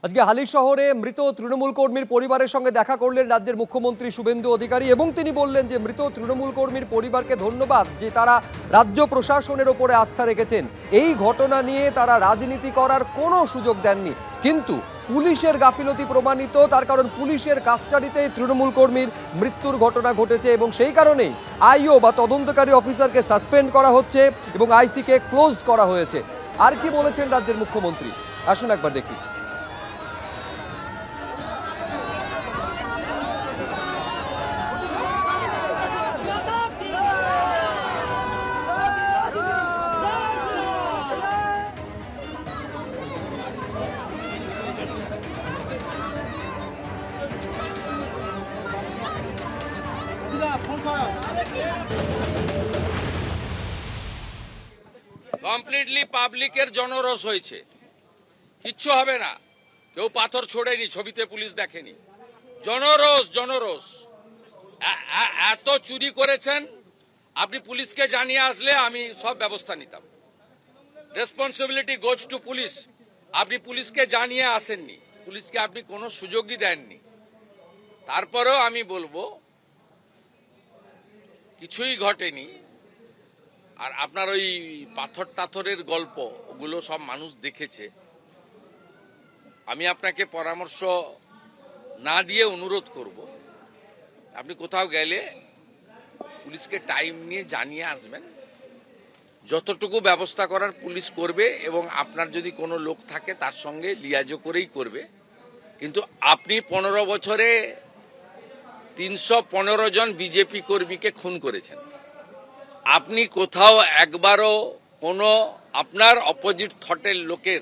আজকে হালি শহরে মৃত তৃণমূল কর্মীর পরিবারের সঙ্গে দেখা করলেন রাজ্যের মুখ্যমন্ত্রী শুভেন্দু অধিকারী এবং তিনি বললেন যে মৃত তৃণমূল কর্মীর পরিবারকে ধন্যবাদ যে তারা রাজ্য প্রশাসনের ওপরে আস্থা রেখেছেন। এই ঘটনা নিয়ে তারা রাজনীতি করার কোনো সুযোগ দেননি, কিন্তু পুলিশের গাফিলতি প্রমাণিত, তার কারণ পুলিশের কাস্টাডিতেই তৃণমূল কর্মীর মৃত্যুর ঘটনা ঘটেছে এবং সেই কারণেই আইও বা তদন্তকারী অফিসারকে সাসপেন্ড করা হচ্ছে এবং আইসিকে ক্লোজ করা হয়েছে। আর কি বলেছেন রাজ্যের মুখ্যমন্ত্রী, আসুন একবার দেখি। কমপ্লিটলি পাবলিকের জনরোষ হয়েছে, কিচ্ছু হবে না, কেউ পাথর ছোড়েনি, ছবিতে পুলিশ দেখেনি। জনরোষ জনরোষ এত চুরি করেছেন, আপনি পুলিশকে জানিয়ে আসলে আমি সব ব্যবস্থা নিতাম। Responsibility goes to police. আপনি পুলিশকে জানিয়ে আসেননি, পুলিশকে আপনি কোনো সুযোগই দেননি। তারপরেও আমি বলবো কিছুই ঘটেনি। আর আপনার ওই পাথর টাথরের গল্প, ওগুলো সব মানুষ দেখেছে। আমি আপনাকে পরামর্শ না দিয়ে অনুরোধ করব, আপনি কোথাও গেলে পুলিশকে টাইম নিয়ে জানিয়ে আসবেন। যতটুকু ব্যবস্থা করার পুলিশ করবে এবং আপনার যদি কোনো লোক থাকে তার সঙ্গে লিয়াজো করেই করবে। কিন্তু আপনি 15 বছরে 315 জন বিজেপি কর্মীকে খুন করেছেন। আপনি কোথাও একবারও কোনো আপনার অপোজিট থটের লোকের